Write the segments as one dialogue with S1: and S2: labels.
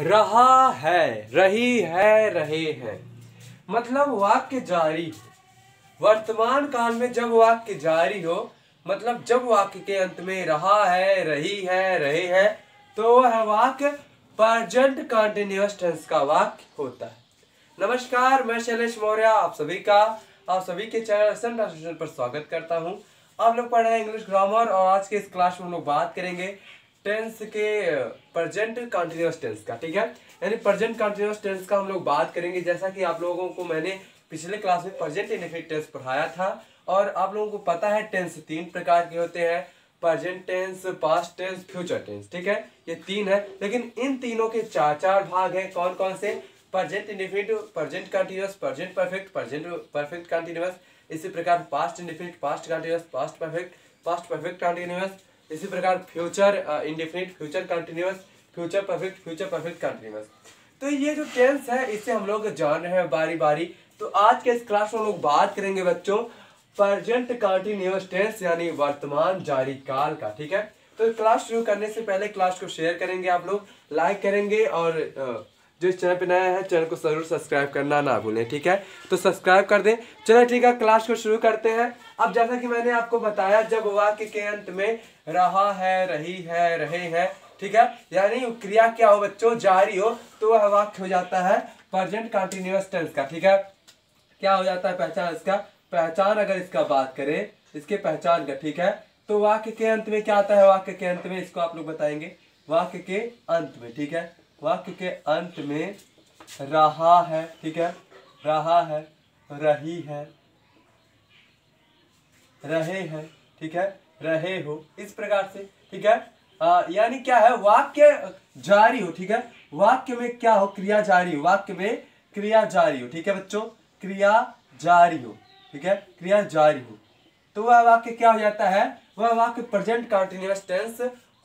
S1: रहा है, रही है, रहे हैं, मतलब वाक्य जारी। वर्तमान काल में जब वाक्य जारी हो, मतलब जब वाक्य के अंत में रहा है, रही है, रहे हैं, तो वह वाक्य प्रेजेंट कंटीन्यूअस टेंस का वाक्य होता है। नमस्कार, मैं शैलेश मौर्य आप सभी के चैनल ट्रांसलेशन पर स्वागत करता हूं। आप लोग पढ़ रहे हैं इंग्लिश ग्रामर और आज के इस क्लास में हम लोग बात करेंगे टेंस के प्रेजेंट कंटीन्यूअस टेंस का। ठीक है, यानी प्रेजेंट कंटीन्यूअस टेंस का हम लोग बात करेंगे। जैसा कि आप लोगों को मैंने पिछले क्लास में प्रेजेंट इंडेफिनिट टेंस पढ़ाया था और आप लोगों को पता है टेंस तीन प्रकार के होते हैं, present tense, past tense, future tense. ठीक है, ये तीन है, लेकिन इन तीनों के चार भाग हैं। कौन कौन से? Present indefinite, present continuous, present perfect, present perfect continuous. इसी प्रकार past indefinite, past continuous, past perfect continuous. इसी प्रकार future indefinite, future continuous, future perfect continuous. तो ये जो टेंस है इसे हम लोग जान रहे हैं बारी बारी। तो आज के इस क्लास में हम लोग बात करेंगे बच्चों प्रेजेंट कंटीन्यूअस टेंस यानी वर्तमान जारी काल का। ठीक है, तो क्लास शुरू करने से पहले क्लास को शेयर करेंगे, आप लोग लाइक करेंगे और जो इस चैनल पे नया है चैनल को जरूर सब्सक्राइब करना ना भूलें। ठीक है, तो सब्सक्राइब कर दें। चलो ठीक है, क्लास को शुरू करते हैं। अब जैसा कि मैंने आपको बताया, जब वाक्य के अंत में रहा है, रही है, रहे हैं, ठीक है, यानी क्रिया क्या हो बच्चों, जारी हो, तो वह वाक्य हो जाता है प्रेजेंट कंटीन्यूअस टेंस का। ठीक है, क्या हो जाता है पहचान इसका, पहचान अगर इसका बात करें, इसके पहचान का। ठीक है, तो वाक्य के अंत में क्या आता है, वाक्य के अंत में इसको आप लोग बताएंगे। वाक्य के अंत में, ठीक है, वाक्य के अंत में रहा है, ठीक है, रहा है, रही है, रहे हैं, ठीक है, रहे हो, इस प्रकार से। ठीक है, यानी क्या है, वाक्य जारी हो। ठीक है, वाक्य में क्या हो, क्रिया जारी हो, वाक्य में क्रिया जारी हो। ठीक है बच्चों, क्रिया जारी हो। ठीक है, क्रिया जारी हो, तो वह वाक्य क्या हो जाता है, वह वाक्य प्रेजेंट कंटीन्यूअस टेंस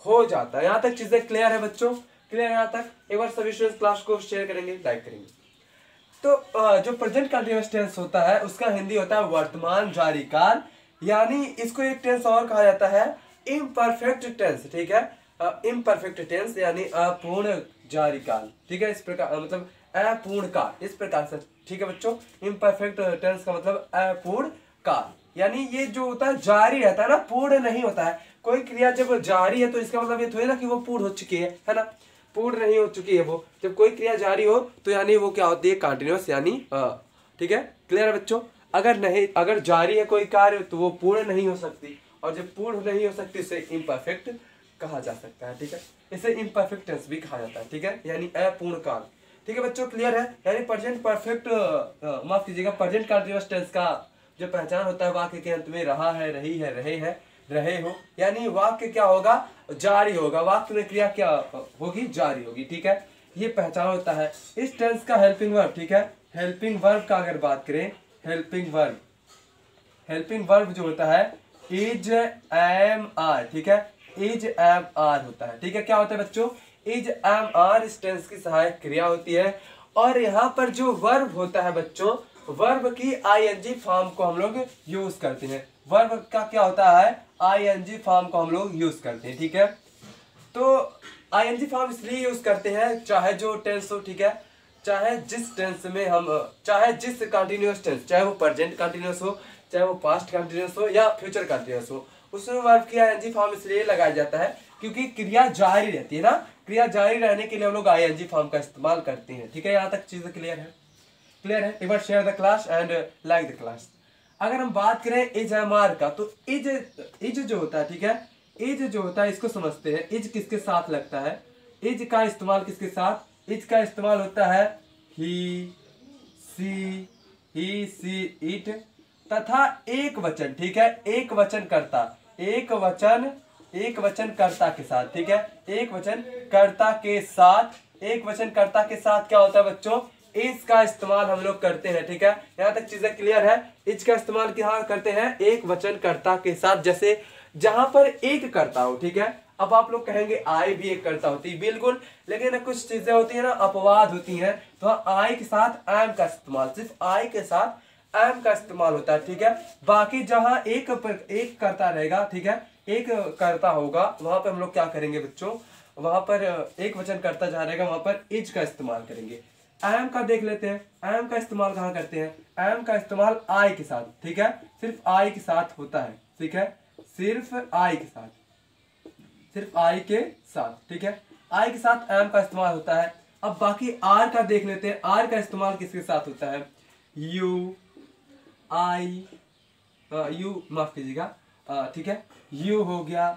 S1: हो जाता है। यहां तक चीजें क्लियर है बच्चों, क्लियर है यहाँ तक? एक बार सभी स्टूडेंट्स क्लास को शेयर करेंगे, लाइक करेंगे। तो जो प्रेजेंट कंटीन्यूअस टेंस होता है उसका हिंदी होता है वर्तमान जारी काल, यानी इसको एक टेंस और कहा जाता है इम्परफेक्ट टेंस। ठीक है, इम्परफेक्ट टेंस यानी अपूर्ण जारी काल। ठीक है, इस प्रकार मतलब अपूर्ण काल, इस प्रकार से। ठीक है बच्चों, इम्परफेक्ट टेंस का मतलब अपूर्ण काल, यानी ये जो होता है जारी रहता है ना, पूर्ण नहीं होता है। कोई क्रिया जब जारी है तो इसका मतलब ये थोड़ी ना कि वो पूर्ण हो चुकी है ना, पूर्ण नहीं हो चुकी है वो। जब कोई क्रिया जारी हो तो यानी वो क्या होती है, कंटीन्यूअस, यानी ठीक है, क्लियर है बच्चों? अगर जारी है कोई कार्य तो वो पूर्ण नहीं हो सकती, और जब पूर्ण नहीं हो सकती इसे इम्परफेक्ट कहा जा सकता है। ठीक है, इसे इम्परफेक्ट टेंस भी कहा जाता है। ठीक है, यानी अपूर्ण काल। ठीक है बच्चों, क्लियर है? यानी प्रेजेंट परफेक्ट, माफ कीजिएगा, प्रेजेंट कंटीन्यूअस टेंस का जो पहचान होता है वाक्य के अंत में रहा है, रही है, रहे हैं, रहे हो, यानी वाक्य क्या होगा, जारी होगा, वाक्य में क्रिया क्या होगी, जारी होगी। ठीक है, ये पहचान होता है इस टेंस का हेल्पिंग वर्ब। ठीक है, हेल्पिंग वर्ब का अगर बात करें, हेल्पिंग वर्ब जो होता है इज, एम, आर। ठीक है, इज, एम, आर होता है। ठीक है, क्या होता है बच्चों, इज, एम, आर इस टेंस की सहायक क्रिया होती है। और यहाँ पर जो वर्ब होता है बच्चों, वर्ब की आईएनजी फॉर्म को हम लोग यूज करते हैं। वर्ब का क्या होता है, आईएनजी फॉर्म को हम लोग यूज करते हैं। ठीक है, तो आईएनजी फॉर्म इसलिए यूज करते हैं, चाहे जो टेंस हो, ठीक है, चाहे जिस टेंस में हम, चाहे जिस कंटीन्यूअस टेंस, चाहे वो प्रेजेंट कंटीन्यूअस हो, चाहे वो पास्ट कंटीन्यूअस हो या फ्यूचर कंटीन्यूअस हो, उसमें वर्ब की आईएनजी फॉर्म इसलिए लगाया जाता है क्योंकि क्रिया जारी रहती है ना। क्रिया जारी रहने के लिए हम लोग आईएनजी फॉर्म का इस्तेमाल करते हैं। ठीक है, यहाँ तक चीजें क्लियर है? क्लियर है? एक बार share the class and like the class. अगर हम बात करें इज, एम, आर का, तो इज जो होता है, ठीक है, इज जो होता है इसको समझते हैं। इज किसके साथ लगता है, इज का इस्तेमाल किसके साथ, इज का इस्तेमाल होता है ही, सी, इट तथा एक वचन। ठीक है, एक वचन कर्ता के साथ। ठीक है, एक वचन कर्ता के साथ क्या होता है बच्चों, इज का इस्तेमाल हम लोग करते हैं। ठीक है, यहाँ तक चीजें क्लियर है? इज का इस्तेमाल क्या करते हैं, एक वचन कर्ता के साथ, जैसे जहां पर एक कर्ता हो। ठीक है, अब आप लोग कहेंगे आई भी एक कर्ता होती है, बिल्कुल, लेकिन कुछ चीजें होती है ना, अपवाद होती हैं, तो आई के साथ एम का इस्तेमाल, सिर्फ आई के साथ एम का इस्तेमाल होता है। ठीक है, बाकी जहां एक कर्ता रहेगा, ठीक है, एक कर्ता होगा वहां पर हम लोग क्या करेंगे बच्चों, वहां पर एक वचन कर्ता जहां रहेगा वहां पर इज का इस्तेमाल करेंगे। एम का देख लेते हैं, एम का इस्तेमाल कहाँ करते हैं, एम का इस्तेमाल आई के साथ, ठीक है, सिर्फ आई के साथ होता है, ठीक है, सिर्फ आई के साथ, सिर्फ आई के साथ, ठीक है, आई के साथ एम का इस्तेमाल होता है। अब बाकी आर का देख लेते हैं, आर का इस्तेमाल किसके साथ होता है, यू, आई, यू माफ कीजिएगा, ठीक है, यू हो गया,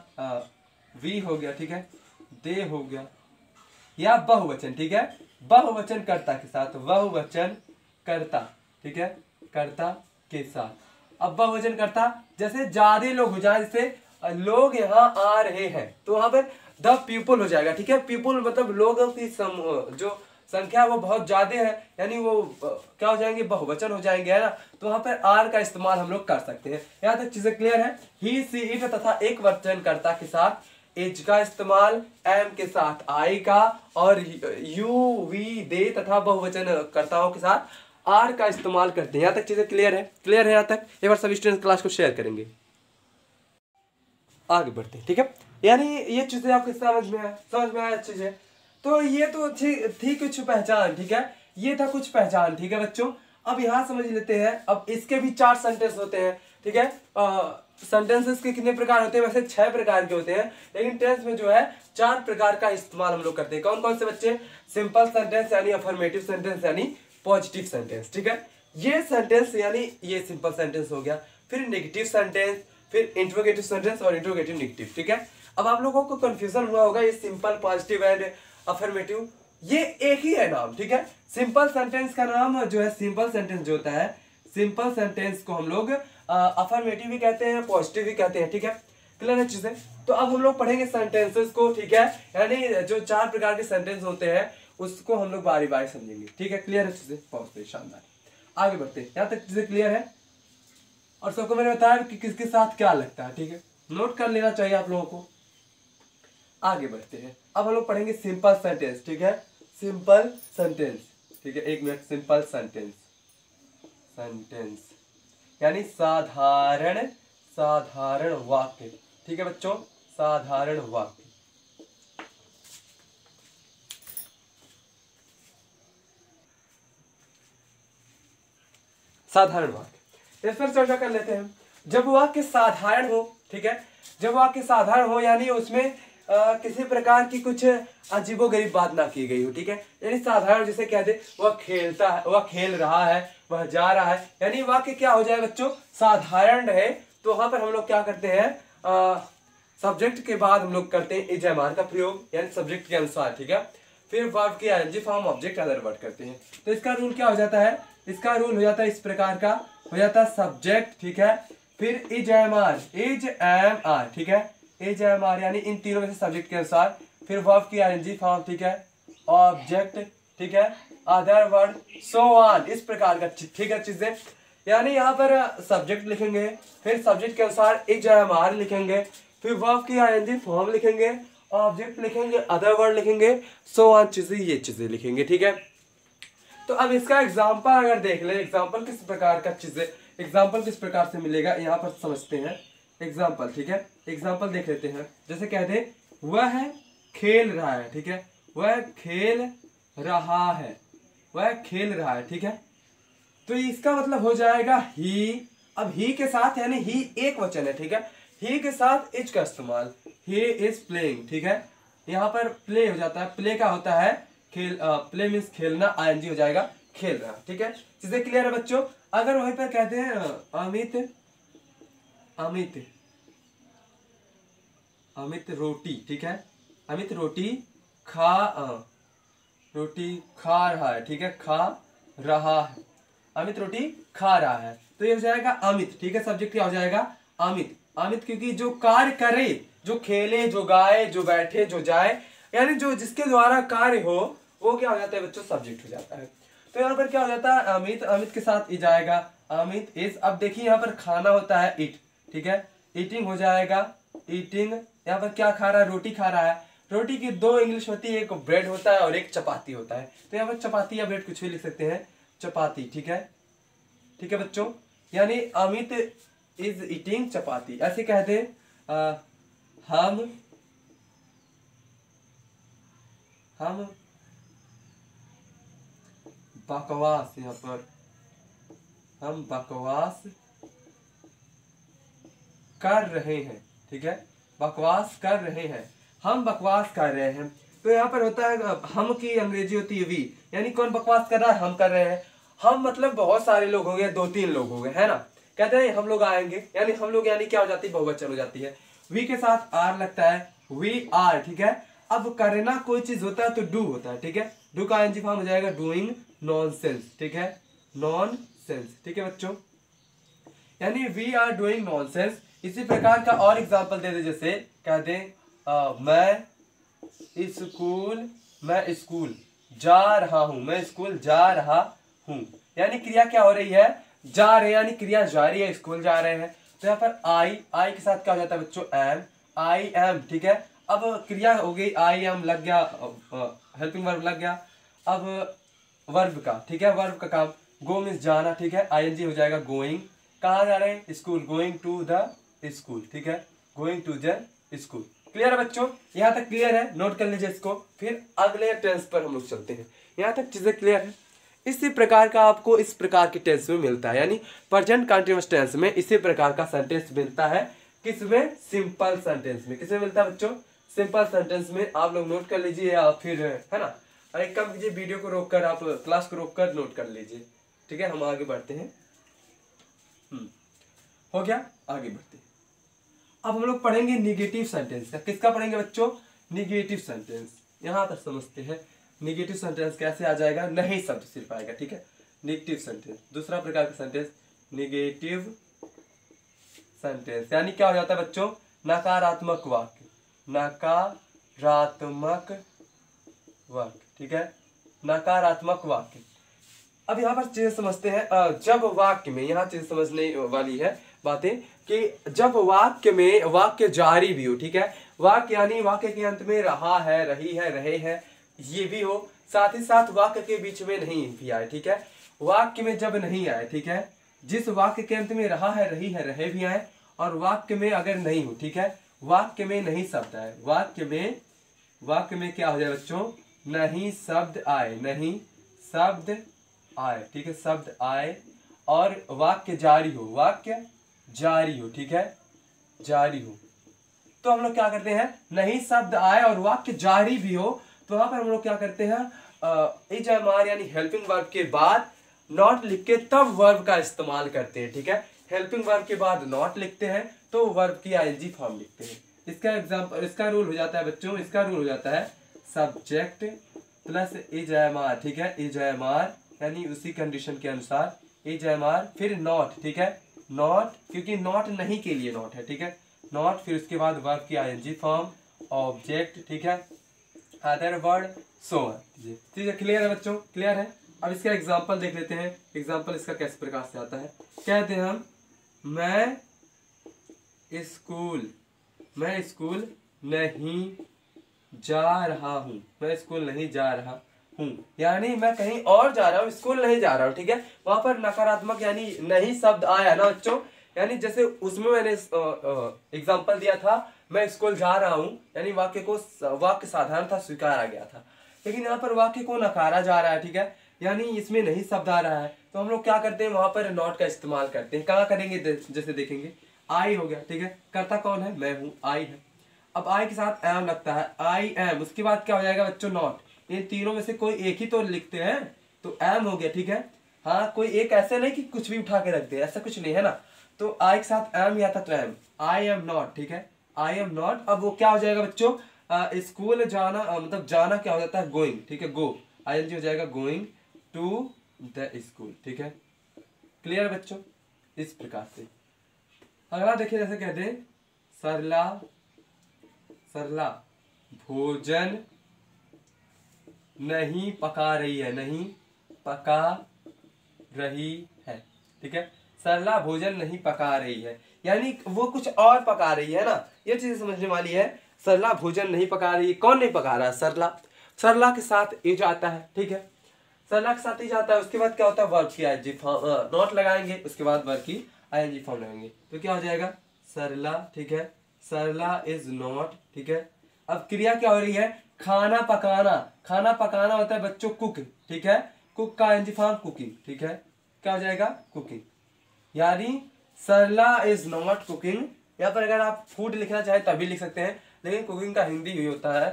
S1: वी हो गया, ठीक है, दे हो गया, या बहुवचन, ठीक है, बहुवचन कर्ता के साथ, बहुवचन कर्ता, ठीक है, कर्ता के साथ। अब बहुवचन कर्ता जैसे ज्यादा लोग हो जाए, जैसे लोग यहाँ आ रहे हैं तो वहां पर द पीपल हो जाएगा, ठीक है, पीपल मतलब लोगों की जो संख्या वो बहुत ज्यादा है, यानी वो क्या हो जाएंगे, बहुवचन हो जाएंगे, है ना, तो वहां पर आर का इस्तेमाल हम लोग कर सकते हैं। यहाँ तक चीजें क्लियर है। ही, सी, इट तथा एक वचन कर्ता के साथ एज का इस्तेमाल, एम के साथ आई का, और यू, वी, दे तथा बहुवचन कर्ताओं के साथ आर का इस्तेमाल करते हैं। यहाँ तक चीजें क्लियर है, क्लियर है यहाँ तक? एक बार सभी स्टूडेंट क्लास को शेयर करेंगे, आगे बढ़ते हैं, ठीक है। यानी ये चीजें आपको समझ में आया अच्छे से। तो ये तो थी कुछ पहचान, ठीक है, ये था कुछ पहचान, ठीक है बच्चों। अब यहाँ समझ लेते हैं, अब इसके भी 4 सेंटेंस होते हैं, ठीक है। सेंटेंसेस के कितने प्रकार होते हैं, वैसे 6 प्रकार के होते हैं, लेकिन टेंस में जो है 4 प्रकार का इस्तेमाल हम लोग करते हैं। कौन कौन से बच्चे? सिंपल सेंटेंस यानी अफर्मेटिव सेंटेंस यानी पॉजिटिव सेंटेंस, ठीक है, ये सेंटेंस यानी ये सिंपल सेंटेंस हो गया, फिर नेगेटिव सेंटेंस, फिर इंट्रोगेटिव सेंटेंस और इंट्रोगेटिव नेगेटिव, ठीक है। अब आप लोगों को कंफ्यूजन हुआ होगा, ये सिंपल, पॉजिटिव एंड अफर्मेटिव ये एक ही है नाम, ठीक है। सिंपल सेंटेंस का नाम जो है, सिंपल सेंटेंस जो होता है, सिंपल सेंटेंस को हम लोग अफर्मेटिव भी कहते हैं, पॉजिटिव भी कहते हैं, ठीक है, क्लियर है चीजें। तो अब हम लोग पढ़ेंगे सेंटेंसेस को, ठीक है, यानी जो 4 प्रकार के सेंटेंस होते हैं उसको हम लोग बारी बारी समझेंगे, ठीक है, क्लियर है चीजें, बहुत शानदार। आगे बढ़ते हैं, यहाँ तक चीजें क्लियर है और सबको मैंने बताया कि किसके साथ क्या लगता है, ठीक है, नोट कर लेना चाहिए आप लोगों को। आगे बढ़ते हैं, अब हम लोग पढ़ेंगे सिंपल सेंटेंस, ठीक है, सिंपल सेंटेंस, ठीक है, एक मिनट, सिंपल सेंटेंस, सेंटेंस यानी साधारण, साधारण वाक्य, ठीक है बच्चों, साधारण वाक्य। साधारण वाक्य, इस पर चर्चा कर लेते हैं। जब वाक्य साधारण हो, ठीक है, जब वाक्य साधारण हो यानी उसमें किसी प्रकार की कुछ अजीबोगरीब बात ना की गई हो, ठीक है, यानी साधारण जैसे कह दे वह खेलता है, वह खेल रहा है, वह जा रहा है, यानी वाक्य क्या हो जाए बच्चों, साधारण है। तो वहां पर हम लोग क्या करते हैं, सब्जेक्ट के बाद हम लोग करते हैं इज एम आर का प्रयोग, यानी सब्जेक्ट के अनुसार, ठीक है, फिर वर्ब की ING form object other word करते हैं। तो इसका रूल क्या हो जाता है, इसका रूल हो जाता है इस प्रकार का, हो जाता है सब्जेक्ट, ठीक है, फिर is am are, is am are, ठीक है, इज एम आर यानी इन तीनों में से सब्जेक्ट के अनुसार, फिर वर्ब की आईएनजी फॉर्म, ठीक है, ऑब्जेक्ट, ठीक है, अदर वर्ड, सो ऑन, इस प्रकार का, ठीक है चीजें। यानी यहाँ पर सब्जेक्ट लिखेंगे, फिर सब्जेक्ट के अनुसार इज एम आर लिखेंगे, फिर वर्ब की आईएनजी फॉर्म लिखेंगे, ऑब्जेक्ट लिखेंगे, अदर वर्ड लिखेंगे, सो ऑन चीजें, ये चीजें लिखेंगे, ठीक है। तो अब इसका एग्जाम्पल अगर देख ले, एग्जाम्पल किस प्रकार का चीजें, एग्जाम्पल किस प्रकार से मिलेगा यहाँ पर समझते हैं। एग्जाम्पल, ठीक है, एग्जाम्पल देख लेते हैं। जैसे कह दे वह खेल रहा है, ठीक है, वह खेल रहा है, वह खेल रहा है, ठीक है, तो इसका मतलब हो जाएगा ही। अब ही के साथ यानी ही एक वचन है, ठीक है, ही के साथ इज का इस्तेमाल, ही इज प्लेइंग, ठीक है, यहाँ पर प्ले हो जाता है, प्ले का होता है खेल, प्ले मीन्स खेलना, आईएनजी हो जाएगा खेल रहा, ठीक है, चीजें क्लियर है बच्चों। अगर वहीं पर कहते हैं अमित, अमित, अमित रोटी, ठीक है, अमित रोटी रोटी खा रहा है, ठीक है, खा रहा है, अमित रोटी खा रहा है, तो ये हो जाएगा अमित, ठीक है, सब्जेक्ट क्या हो जाएगा अमित, अमित क्योंकि जो कार्य करे, जो खेले, जो गाए, जो बैठे, जो जाए, यानी जो जिसके द्वारा कार्य हो वो क्या हो जाता है बच्चों, सब्जेक्ट हो जाता है। तो यहाँ पर क्या हो जाता है अमित, अमित के साथ इज आएगा, अमित इज। अब देखिए यहाँ पर खाना होता है इट, ठीक है, ईटिंग हो जाएगा ईटिंग। यहाँ पर क्या खा रहा है, रोटी खा रहा है, रोटी की 2 इंग्लिश होती है, एक ब्रेड होता है और एक चपाती होता है, तो यहाँ पर चपाती या ब्रेड कुछ भी लिख सकते हैं, चपाती, ठीक है, ठीक है बच्चों, यानी अमित इज ईटिंग चपाती, ऐसे कह दे हम बकवास, यहाँ पर हम बकवास कर रहे हैं, ठीक है, बकवास कर रहे हैं, हम बकवास कर रहे हैं। तो यहाँ पर होता है हम की अंग्रेजी होती है वी, यानी कौन बकवास कर रहा है, हम कर रहे हैं। हम मतलब बहुत सारे लोग हो गए, 2-3 लोग हो गए, है ना। कहते हैं हम लोग आएंगे, यानी हम लोग यानी क्या हो जाती है, बहुवचन हो जाती है। वी के साथ आर लगता है, वी आर, ठीक है। अब करना कोई चीज होता है तो डू होता है, ठीक है। डू का आईएनजी फॉर्म हो जाएगा डूइंग नॉनसेंस, ठीक है, नॉनसेंस, ठीक है बच्चों, यानी वी आर डूइंग नॉनसेंस। इसी प्रकार का और एग्जांपल दे दे, जैसे कह दे मैं स्कूल जा रहा हूं, मैं स्कूल जा रहा हूं, यानी क्रिया क्या हो रही है, जा रहे, यानी क्रिया जारी है, स्कूल जा रहे हैं। तो यहाँ पर आई के साथ क्या हो जाता है बच्चों, एम, आई एम, ठीक है। अब क्रिया हो गई, आई एम लग गया, हेल्पिंग वर्ब लग गया। अब वर्ब का, ठीक है, वर्ब का काम, गो मीन्स जाना, ठीक है, आईएनजी हो जाएगा गोइंग। कहाँ जा रहे हैं, school, going to the school, ठीक है, going to the school. Clear है बच्चों, यहाँ तक क्लियर है, नोट कर लीजिए इसको। फिर अगले टेंस पर हम लोग चलते हैं, यहाँ तक चीजें क्लियर है। इसी प्रकार का आपको इस प्रकार के टेंस में मिलता है, यानी प्रेजेंट कंटीन्यूअस टेंस में इसी प्रकार का सेंटेंस मिलता है। किसमें, सिंपल सेंटेंस में। किसमें मिलता है बच्चों, सिंपल सेंटेंस में। आप लोग नोट कर लीजिए, या फिर है ना, एक काम कीजिए, वीडियो को रोककर आप क्लास को रोककर नोट कर लीजिए, ठीक है। हम आगे बढ़ते हैं, हो गया, आगे बढ़ते हैं। अब हम लोग पढ़ेंगे निगेटिव सेंटेंस का। किसका पढ़ेंगे बच्चों, निगेटिव सेंटेंस। यहां तक समझते हैं निगेटिव सेंटेंस कैसे आ जाएगा, नहीं शब्द सिर्फ आएगा, ठीक है। निगेटिव सेंटेंस, दूसरा प्रकार का सेंटेंस निगेटिव सेंटेंस, यानी क्या हो जाता है बच्चों, नकारात्मक वाक्य, नकारात्मक वाक्य, ठीक है, नकारात्मक वाक्य। अब यहाँ पर चीजें समझते हैं, जब वाक्य में, यहाँ चीज समझने वाली है बातें, कि जब वाक्य में वाक्य जारी भी हो, ठीक है, वाक्य यानी वाक्य के अंत में रहा है, रही है, रहे हैं, ये भी हो, साथ ही साथ वाक्य के बीच में नहीं भी आए, ठीक है। वाक्य में जब नहीं आए, ठीक है, जिस वाक्य के अंत में रहा है, रही है, रहे भी आए, और वाक्य में अगर नहीं हो, ठीक है, वाक्य में नहीं शब्द आए, वाक्य में क्या हो जाए बच्चों, नहीं शब्द आए, नहीं शब्द आए, ठीक है, शब्द आए, और वाक्य जारी हो, वाक्य जारी हो, ठीक है, जारी हो, तो हम लोग क्या करते हैं, नहीं शब्द आए और वाक्य जारी भी हो, तो वहां पर हम लोग क्या करते हैं, एजमार यानी हेल्पिंग वर्ब के बाद नॉट लिख के तब वर्ब का इस्तेमाल करते हैं, ठीक है। हेल्पिंग वर्ब के बाद नॉट लिखते हैं तो वर्ब की आईएनजी फॉर्म लिखते हैं। इसका एग्जांपल, इसका रूल हो जाता है बच्चों, इसका रूल हो जाता है सब्जेक्ट प्लस एजमार, ठीक है, एजमार, यानी उसी कंडीशन के अनुसार एजमार, फिर नॉट, ठीक है, नॉट, क्योंकि नॉट नहीं के लिए नॉट है, ठीक है, नॉट, फिर उसके बाद वर्ब की आईएनजी फॉर्म, ऑब्जेक्ट, ठीक है, अदर वर्ड, सो ऑन। ठीक है, क्लियर है बच्चों, क्लियर है। अब इसका एग्जांपल देख लेते हैं। एग्जांपल इसका किस प्रकार से आता है, कहते हैं हम, मैं स्कूल नहीं जा रहा हूँ, मैं स्कूल नहीं जा रहा हूँ, यानी मैं कहीं और जा रहा हूँ, स्कूल नहीं जा रहा हूँ, ठीक है। वहां पर नकारात्मक यानी नहीं शब्द आया ना बच्चों, यानी जैसे उसमें मैंने एग्जांपल दिया था, मैं स्कूल जा रहा हूँ, यानी वाक्य साधारण था, स्वीकारा गया था, लेकिन यहाँ पर वाक्य को नकारा जा रहा है, ठीक है, यानी इसमें नहीं शब्द आ रहा है, तो हम लोग क्या करते हैं, वहां पर नॉट का इस्तेमाल करते हैं। कहाँ करेंगे, जैसे देखेंगे, आई हो गया, ठीक है, कर्ता कौन है, मैं हूँ, आई है। अब आई के साथ एम लगता है, आई एम, उसके बाद क्या हो जाएगा बच्चों, नॉट। इन तीनों में से कोई एक ही तो लिखते हैं, तो एम हो गया, ठीक है। हाँ, कोई एक ऐसे नहीं कि कुछ भी उठा के रख दे, ऐसा कुछ नहीं है ना। तो आई के साथ एम या था तो एम, आई एम नॉट, ठीक है, आई एम नॉट। अब वो क्या हो जाएगा बच्चों, स्कूल जाना, मतलब जाना क्या हो जाता है, गोइंग, ठीक है, गो, आईएनजी हो जाएगा गोइंग टू द स्कूल, ठीक है। क्लियर है बच्चों, इस प्रकार से। अगला देखिए, जैसे कहते हैं, सरला भोजन नहीं पका रही है, नहीं पका रही है, ठीक है। सरला भोजन नहीं पका रही है, यानी वो कुछ और पका रही है ना, ये चीज समझने वाली है। सरला भोजन नहीं पका रही है, कौन नहीं पका रहा है, सरला। सरला के साथ इज आता है, ठीक है, सरला के साथ इज आता है। उसके बाद क्या होता है, वर्ब की आईएनजी फॉर्म, नॉट लगाएंगे, उसके बाद वर्ब की आईएनजी फॉर्म लगाएंगे, तो क्या हो जाएगा, सरला, ठीक है, सरला इज नॉट, ठीक है। अब क्रिया क्या हो रही है, खाना पकाना। खाना पकाना होता है बच्चों कुक, ठीक है। कुक का एनजी फॉर्म कुकिंग, ठीक है। क्या हो जाएगा, कुकिंग। यानी सरला इज नॉट कुकिंग। यहाँ पर अगर आप फूड लिखना चाहे तभी लिख सकते हैं, लेकिन कुकिंग का हिंदी ही होता है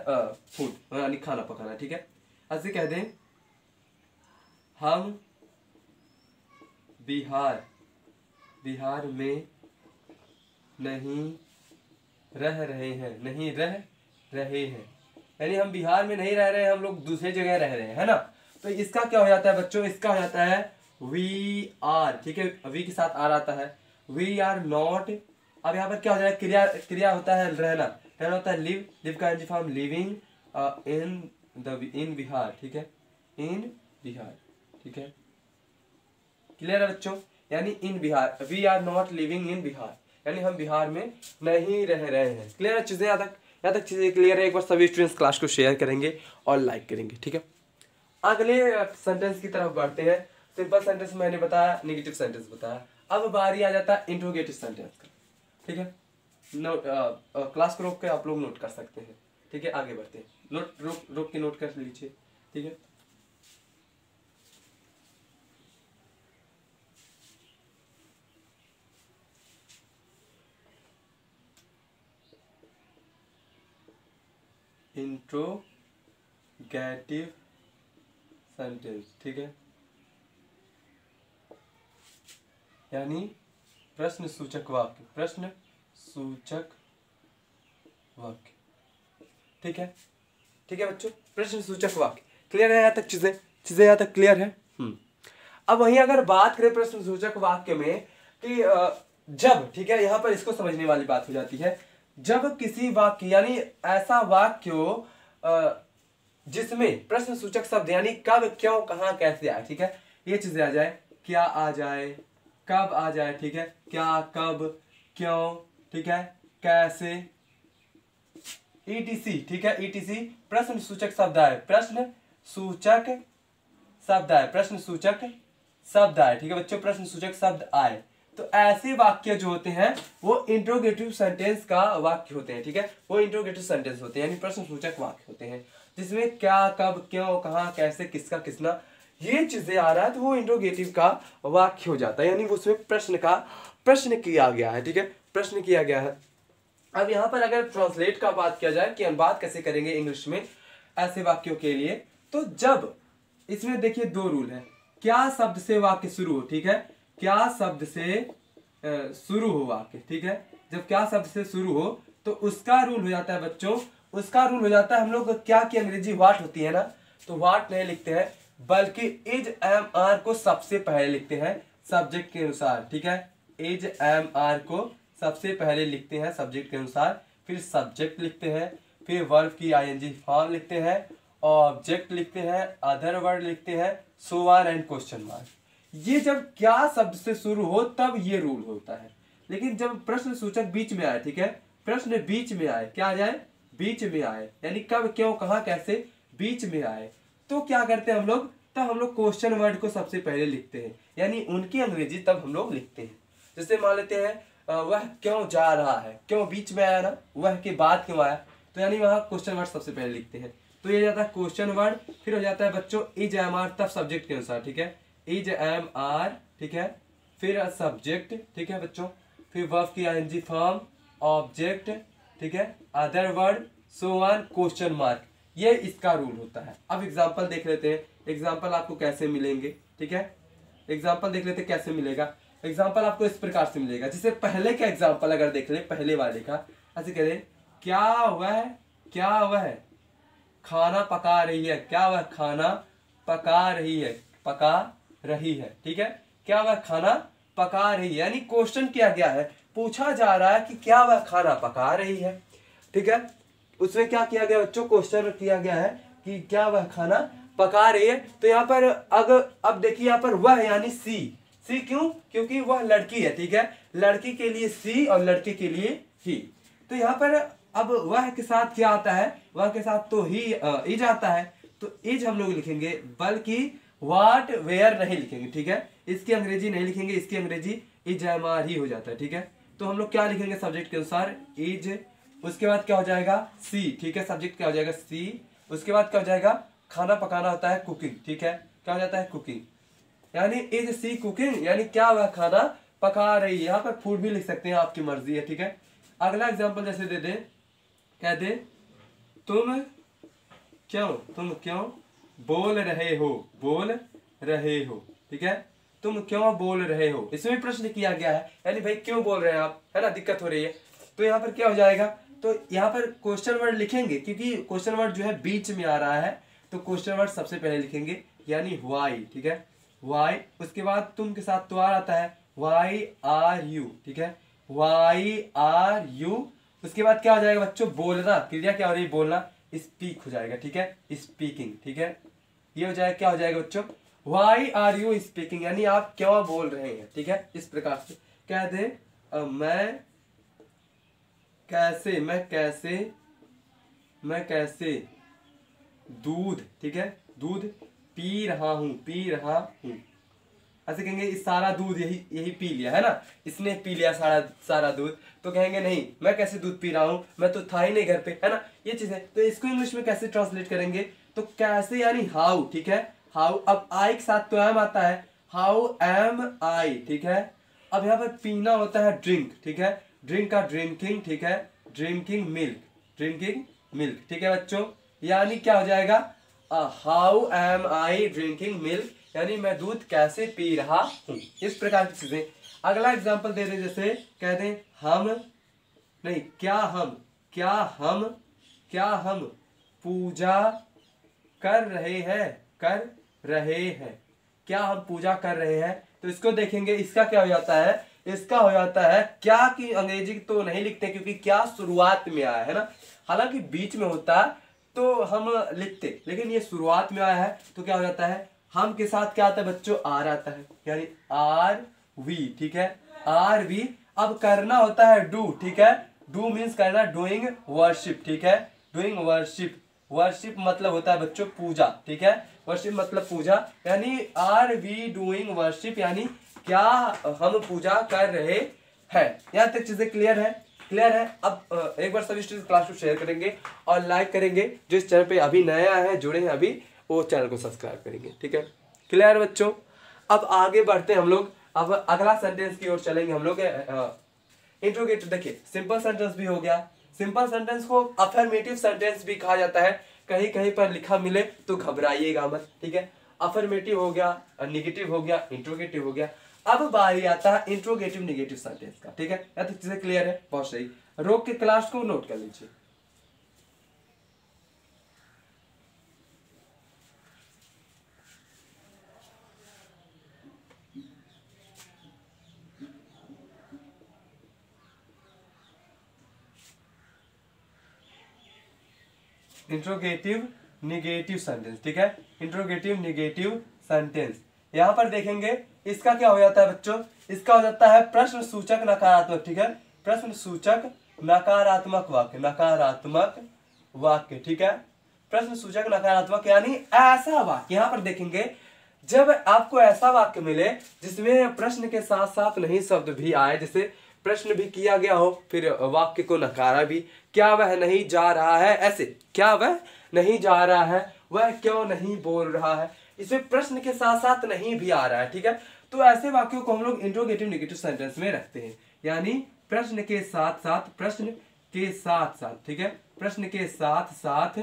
S1: फूड, यानी खाना पकाना, ठीक है। ऐसे कह दें, हम बिहार में नहीं रह रहे हैं, नहीं रह रहे हैं, यानी हम बिहार में नहीं रह रहे हैं, हम लोग दूसरे जगह रह रहे हैं, है ना। तो इसका क्या हो जाता है बच्चों, इसका हो जाता है वी आर, ठीक है। वी के साथ आर आता है, वी आर नॉट। अब यहाँ पर क्या हो जाएगा, क्रिया होता है रहना, रहना होता है लिव, लिव का NG form living in Bihar, ठीक है। इन बिहार, ठीक है। क्लियर है बच्चों, यानी in Bihar, we are not living in Bihar, यानी हम बिहार में नहीं रह रहे हैं। क्लियर है चीजें, यहाँ तक चीजें क्लियर है। एक बार सभी स्टूडेंट्स क्लास को शेयर करेंगे और लाइक करेंगे, ठीक है। अगले सेंटेंस की तरफ बढ़ते हैं। सिंपल सेंटेंस मैंने बताया, नेगेटिव सेंटेंस बताया, अब बारी आ जाता है इंट्रोगेटिव सेंटेंस का, ठीक है। क्लास को रोक के आप लोग नोट कर सकते हैं, ठीक है। आगे बढ़ते हैं, रोक के नोट कर लीजिए, ठीक है। इंट्रोगेटिव सेंटेंस, ठीक है, यानी प्रश्न सूचक वाक्य, प्रश्न सूचक वाक्य, ठीक है। ठीक है बच्चों, प्रश्न सूचक वाक्य क्लियर है, यहाँ तक चीजें यहाँ तक क्लियर है। अब वहीं अगर बात करें प्रश्न सूचक वाक्य में कि जब, ठीक है, यहाँ पर इसको समझने वाली बात हो जाती है, जब किसी वाक्य यानी ऐसा वाक्य हो जिसमें प्रश्न सूचक शब्द यानी कब, क्यों, कहां, कैसे आए, ठीक है, ये चीजें आ जाए, क्या आ जाए, कब आ जाए, ठीक है, क्या, कब, क्यों, ठीक है, कैसे, ईटीसी, ठीक है। ईटीसी प्रश्न सूचक शब्द आए, प्रश्न सूचक शब्द आए, प्रश्न सूचक शब्द आए, ठीक है बच्चों, प्रश्न सूचक शब्द आए। तो ऐसे वाक्य जो होते हैं वो इंट्रोगेटिव सेंटेंस का वाक्य होते हैं, ठीक है। वो इंट्रोगेटिव सेंटेंस होते हैं, यानी प्रश्न सूचक वाक्य होते हैं, जिसमें क्या, कब, क्यों, कहां, कैसे, किसका, किसना, ये चीजें आ रहा है, तो वो इंट्रोगेटिव का वाक्य हो जाता है, यानी उसमें प्रश्न किया गया है, ठीक है, प्रश्न किया गया है। अब यहाँ पर अगर ट्रांसलेट का बात किया जाए कि हम बात कैसे करेंगे इंग्लिश में ऐसे वाक्यों के लिए, तो जब इसमें देखिए दो रूल है, क्या शब्द से वाक्य शुरू हो, ठीक है, क्या शब्द से शुरू हो वाक्य, ठीक है। जब क्या शब्द से शुरू हो तो उसका रूल हो जाता है बच्चों, उसका रूल हो जाता है, हम लोग क्या की अंग्रेजी व्हाट होती है ना, तो व्हाट नहीं लिखते हैं, बल्कि इज एम आर को सबसे पहले लिखते हैं सब्जेक्ट के अनुसार, ठीक है। इज एम आर को सबसे पहले लिखते हैं सब्जेक्ट के अनुसार, फिर सब्जेक्ट लिखते हैं, फिर वर्ब की आईएनजी फॉर्म लिखते हैं, ऑब्जेक्ट लिखते हैं, अदर वर्ड लिखते हैं, so on and question mark. ये जब क्या शब्द से शुरू हो तब ये रूल होता है। लेकिन जब प्रश्न सूचक बीच में आए, ठीक है, प्रश्न बीच में आए, क्या आ जाए, बीच में आए, यानी कब, क्यों, कहां, कैसे बीच में आए, तो क्या करते हैं हम लोग, तब हम लोग क्वेश्चन वर्ड को सबसे पहले लिखते हैं, यानी उनकी अंग्रेजी तब हम लोग लिखते हैं। जैसे मान लेते हैं वह क्यों जा रहा है, क्यों बीच में आया ना, वह के बाद क्यों आया, तो यानी वहां क्वेश्चन वर्ड सबसे पहले लिखते हैं, तो ये जाता है क्वेश्चन वर्ड। फिर हो जाता है बच्चों इज एम आर, तब सब्जेक्ट के अनुसार, ठीक है, इज एम आर, ठीक है, फिर सब्जेक्ट, ठीक है बच्चों, फिर वर्ब की आईएनजी फॉर्म, ऑब्जेक्ट, ठीक है, other word, so on, question mark, ये इसका रूल होता है। अब एग्जांपल देख लेते हैं, एग्जांपल आपको कैसे मिलेंगे, ठीक है, एग्जांपल देख लेते हैं कैसे मिलेगा। एग्जांपल आपको इस प्रकार से मिलेगा, जैसे पहले का एग्जांपल अगर देख ले, पहले वाले का ऐसे कह रहे, क्या वह खाना पका रही है, क्या वह खाना पका रही है, ठीक है, क्या वह खाना पका रही है, यानी क्वेश्चन किया गया है, पूछा जा रहा है कि क्या वह खाना पका रही है, ठीक है। उसमें क्या किया गया बच्चों, क्वेश्चन किया गया है कि क्या वह खाना पका रही है। तो यहाँ पर अब देखिए, यहाँ पर वह यानी सी क्यों, क्योंकि वह लड़की है, ठीक है, लड़की के लिए सी और लड़के के लिए ही। तो यहाँ पर अब वह के साथ क्या आता है, वह के साथ तो ही इज आता है, तो इज हम लोग लिखेंगे, बल्कि व्हाट वेयर नहीं लिखेंगे, ठीक है, इसकी अंग्रेजी नहीं लिखेंगे, इसकी अंग्रेजी इज एम आर ही हो जाता है, ठीक है, तो हम लोग क्या लिखेंगे सब्जेक्ट के अनुसार, इज, उसके बाद क्या हो जाएगा सी, ठीक है, सब्जेक्ट क्या हो जाएगा सी, उसके बाद क्या हो जाएगा, खाना पकाना होता है कुकिंग, ठीक है, क्या हो जाता है कुकिंग, यानी इज सी कुकिंग, यानी क्या वह खाना पका रही है, यहाँ पर फूड भी लिख सकते हैं, आपकी मर्जी है, ठीक है। अगला एग्जांपल जैसे दे दे, कह दे तुम क्यों बोल रहे हो, बोल रहे हो, ठीक है, तुम क्यों बोल रहे हो, इसमें प्रश्न किया गया है, यानी भाई क्यों बोल रहे हैं आप, है ना, दिक्कत हो रही है, तो यहाँ पर क्या हो जाएगा, तो यहाँ पर क्वेश्चन वर्ड लिखेंगे, क्योंकि क्वेश्चन वर्ड जो है बीच में आ रहा है, तो क्वेश्चन वर्ड सबसे पहले लिखेंगे, यानी व्हाई, ठीक है, व्हाई, उसके बाद तुम के साथ तो आता है, व्हाई आर यू, ठीक है, व्हाई आर यू, उसके बाद क्या हो जाएगा बच्चों, बोलना, क्रिया क्या हो रही है, बोलना, स्पीक हो जाएगा, ठीक है, स्पीकिंग, ठीक है, ये हो जाएगा, क्या हो जाएगा बच्चों, व्हाई आर यू स्पीकिंग, यानी आप क्यों बोल रहे हैं, ठीक है, इस प्रकार से कह दे मैं कैसे दूध, ठीक है, दूध पी रहा हूं, ऐसे कहेंगे इस सारा दूध यही पी लिया, है ना, इसने पी लिया सारा दूध, तो कहेंगे नहीं, मैं कैसे दूध पी रहा हूं, मैं तो था ही नहीं घर पे, है ना, ये चीज है। तो इसको इंग्लिश में कैसे ट्रांसलेट करेंगे, तो कैसे यानी हाउ, ठीक है, हाउ, अब आई के साथ तो एम आता है, हाउ एम आई, ठीक है, अब यहाँ पर पीना होता है ड्रिंक, ठीक है, ड्रिंक का ड्रिंकिंग, ठीक है, ड्रिंकिंग मिल्क, ठीक है बच्चों, यानी क्या हो जाएगा, how am I drinking milk, यानी मैं दूध कैसे पी रहा हूं, इस प्रकार की चीजें। अगला एग्जांपल दे दे, जैसे कह दें क्या हम पूजा कर रहे हैं, क्या हम पूजा कर रहे हैं, तो इसको देखेंगे, इसका क्या हो जाता है, इसका हो जाता है क्या, की अंग्रेजी तो नहीं लिखते क्योंकि क्या शुरुआत में आया है ना, हालांकि बीच में होता तो हम लिखते, लेकिन ये शुरुआत में आया है, तो क्या हो जाता है, हम के साथ क्या आता है बच्चों, आर आता है, यानी आर वी, ठीक है, आर वी, अब करना होता है डू, ठीक है, डू मीन्स करना, डूइंग वर्शिप, ठीक है, डूइंग वर्शिप मतलब होता है बच्चों पूजा, ठीक है, वर्शिप मतलब पूजा, यानी आर वी डूइंग वर्शिप, यानी क्या हम पूजा कर रहे हैं। यहाँ तक चीजें क्लियर है। अब एक बार सभी स्टूडेंट क्लास को शेयर करेंगे और लाइक करेंगे, जो इस चैनल पे अभी नया है, जुड़े हैं अभी, वो चैनल को सब्सक्राइब करेंगे, ठीक है, क्लियर बच्चों। अब आगे बढ़ते हैं हम लोग, अब अगला सेंटेंस की ओर चलेंगे हम लोग। इंट्रोगेटिव, देखिए सिंपल सेंटेंस भी हो गया, सिंपल सेंटेंस को अफर्मेटिव सेंटेंस भी कहा जाता है, कहीं कहीं पर लिखा मिले तो घबराइएगा मत, ठीक है, अफर्मेटिव हो गया, नेगेटिव हो गया, इंट्रोगेटिव हो गया। अब बारी आता है इंट्रोगेटिव नेगेटिव सेंटेंस का, ठीक है, या तो चीजें क्लियर है, बहुत सही, रोक के क्लास को नोट कर लीजिए। इंट्रोगेटिव निगेटिव सेंटेंस, ठीक है, इंट्रोगेटिव निगेटिव सेंटेंस, यहां पर देखेंगे इसका क्या हो जाता है बच्चों, इसका हो जाता है प्रश्न सूचक नकारात्मक, ठीक है, प्रश्न सूचक नकारात्मक वाक्य, ठीक है, प्रश्न सूचक नकारात्मक, यानी ऐसा वाक्य, यहां पर देखेंगे जब आपको ऐसा वाक्य मिले जिसमें प्रश्न के साथ साथ नहीं शब्द भी आए, जैसे प्रश्न भी किया गया हो, फिर वाक्य को नकारा भी, क्या वह नहीं जा रहा है, ऐसे, क्या वह नहीं जा रहा है, वह क्यों नहीं बोल रहा है, इसमें प्रश्न के साथ साथ नहीं भी आ रहा है, ठीक है, तो ऐसे वाक्यों को हम लोग इंट्रोगेटिव नेगेटिव सेंटेंस में रखते हैं, यानी प्रश्न के साथ साथ, ठीक है, प्रश्न के साथ साथ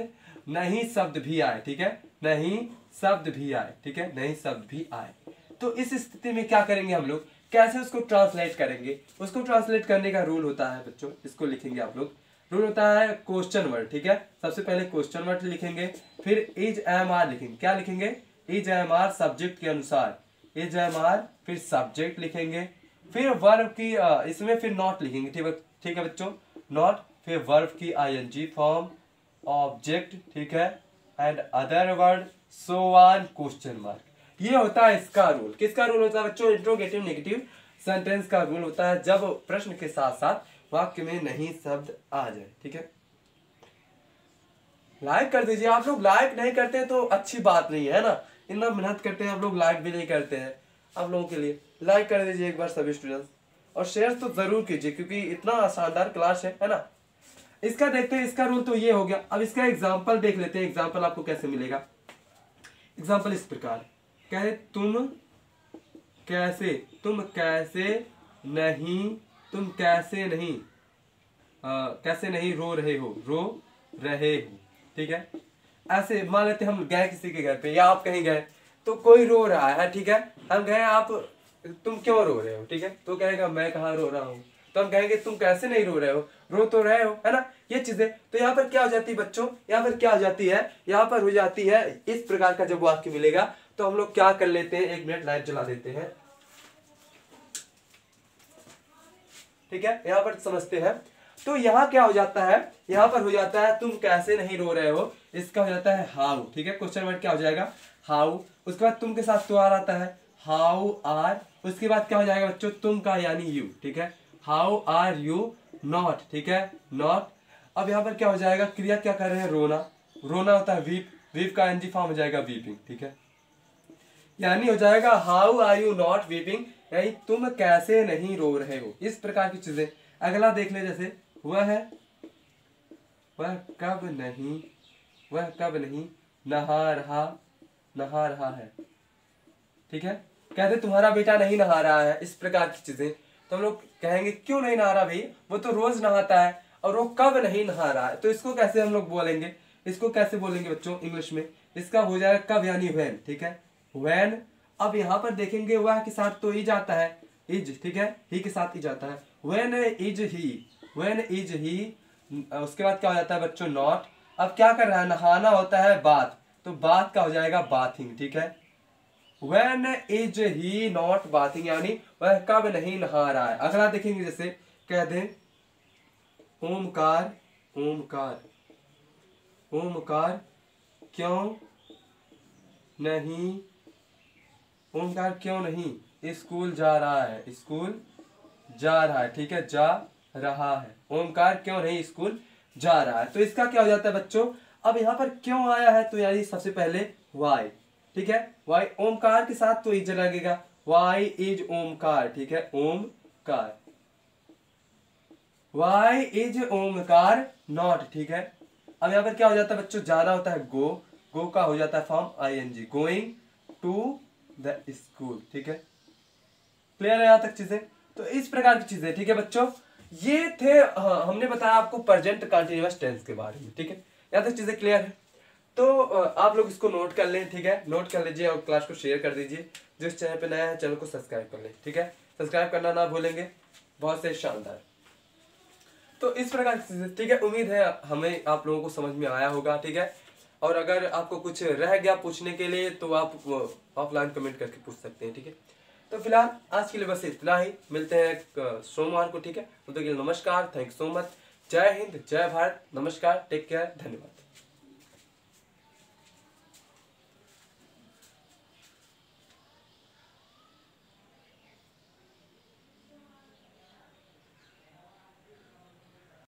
S1: नहीं शब्द भी आए, ठीक है, नहीं शब्द भी आए, ठीक है, नहीं शब्द भी आए, तो इस स्थिति में क्या करेंगे हम लोग, कैसे उसको ट्रांसलेट करेंगे, उसको ट्रांसलेट करने का रूल होता है बच्चों, इसको लिखेंगे आप लोग, रूल होता है क्वेश्चन वर्ड, ठीक है, सबसे पहले क्वेश्चन वर्ड लिखेंगे, फिर इज एम आर लिखेंगे, क्या लिखेंगे, इज एम आर सब्जेक्ट के अनुसार, इज एम आर, फिर सब्जेक्ट लिखेंगे, फिर वर्ब की इसमें फिर नॉट लिखेंगे, ठीक है बच्चों, नॉट, फिर वर्ब की आईएनजी फॉर्म, ऑब्जेक्ट, ठीक है, and other word, so on, question mark, ये होता है इसका रूल। किसका रूल होता है बच्चों, इंट्रोगेटिव नेगेटिव सेंटेंस का रूल होता है, जब प्रश्न के साथ साथ वाक्य में नहीं शब्द आ जाए, ठीक है। लाइक कर दीजिए, आप लोग लाइक नहीं करते हैं तो अच्छी बात नहीं है ना, इतना मेहनत करते हैं आप लोग, लाइक भी नहीं करते हैं, आप लोगों के लिए लाइक कर दीजिए एक बार सभी स्टूडेंट्स, और शेयर तो जरूर कीजिए क्योंकि इतना शानदार क्लास है ना। इसका देखते हैं, इसका रूल तो ये हो गया। अब इसका एग्जाम्पल देख लेते हैं, एग्जाम्पल आपको कैसे मिलेगा। एग्जाम्पल इस प्रकार कहे, तुम कैसे नहीं रो रहे हो, ठीक है। ऐसे मान लेते हम गए किसी के घर पे या आप कहीं गए तो कोई रो रहा है, ठीक है। हम कहें आप तुम क्यों रो रहे हो, ठीक है। तो कहेगा मैं कहाँ रो रहा हूँ। तो हम कहेंगे तुम कैसे नहीं रो रहे हो, रो तो रहे हो, है ना। ये चीजें तो यहाँ पर क्या हो जाती है बच्चों, यहाँ पर क्या हो जाती है, यहाँ पर हो जाती है इस प्रकार का जब वाक्य मिलेगा तो हम लोग क्या कर लेते हैं, 1 मिनट लाइट जला देते हैं, ठीक है। यहाँ पर समझते हैं। तो यहाँ क्या हो जाता है, यहाँ पर हो जाता है तुम कैसे नहीं रो रहे हो, इसका हो जाता है हाउ, ठीक है। क्वेश्चन वर्ड क्या हो जाएगा, हाउ। उसके बाद तुम के साथ तो आर आता है, हाउ आर। उसके बाद क्या हो जाएगा बच्चों, तुम का यानी यू, ठीक है। हाउ आर यू नॉट, ठीक है, नॉट। अब यहाँ पर क्या हो जाएगा, क्रिया क्या कर रहे हैं, रोना। रोना होता है वीप, वीप का एनजी फॉर्म हो जाएगा वीपिंग, ठीक है। यानी हो जाएगा how are you not weeping, यानी तुम कैसे नहीं रो रहे हो, इस प्रकार की चीजें। अगला देख ले, जैसे वह कब नहीं नहा रहा है, ठीक है। कहते तुम्हारा बेटा नहीं नहा रहा है, इस प्रकार की चीजें। तो हम लोग कहेंगे क्यों नहीं नहा रहा भाई, वो तो रोज नहाता है, और वो कब नहीं नहा रहा है। तो इसको कैसे हम लोग बोलेंगे, इसको कैसे बोलेंगे बच्चों इंग्लिश में, इसका हो जाएगा कब यानी व्हेन, ठीक है, व्हेन। अब यहाँ पर देखेंगे वह के साथ तो इज आता है, इज, ठीक है, ही के साथ इज आता है, व्हेन इज ही। उसके बाद क्या हो जाता है बच्चों, नॉट। अब क्या कर रहा है, नहाना होता है बात, तो बात का हो जाएगा बाथिंग, ठीक है। When is he not bathing, यानी वह कब नहीं नहा रहा है। अगला देखेंगे, जैसे कह दें ओमकार क्यों नहीं स्कूल जा रहा है, ठीक है, जा रहा है। ओमकार क्यों नहीं स्कूल जा रहा है। तो इसका क्या हो जाता है बच्चों, अब यहाँ पर क्यों आया है, तो यानी सबसे पहले वाई, ठीक है, वाई। ओमकार के साथ तो इज लगेगा, वाई इज ओमकार, ठीक है, Omkar. Why is Omkar not, ठीक है। अब यहाँ पर क्या हो जाता है बच्चों, जाना होता है गो का हो जाता है form ING, going to the school, ठीक है। क्लियर है यहाँ तक चीजें। तो इस प्रकार की चीजें, ठीक है बच्चों। ये थे हमने बताया आपको प्रेजेंट कंटीन्यूअस टेंस के बारे में, ठीक है। यहाँ तक चीजें क्लियर है। तो आप लोग इसको नोट कर लें, ठीक है, नोट कर लीजिए और क्लास को शेयर कर दीजिए। जो इस चैनल पे नया है चैनल को सब्सक्राइब कर लें, ठीक है, सब्सक्राइब करना ना भूलेंगे। बहुत से शानदार। तो इस प्रकार की चीजें, ठीक है। उम्मीद है हमें आप लोगों को समझ में आया होगा, ठीक है। और अगर आपको कुछ रह गया पूछने के लिए तो आप ऑफलाइन कमेंट करके पूछ सकते हैं, ठीक है। तो फिलहाल आज के लिए बस इतना ही, मिलते हैं सोमवार को, ठीक है। तो नमस्कार, थैंक सो मच, जय हिंद, जय भारत, नमस्कार, टेक केयर, धन्यवाद।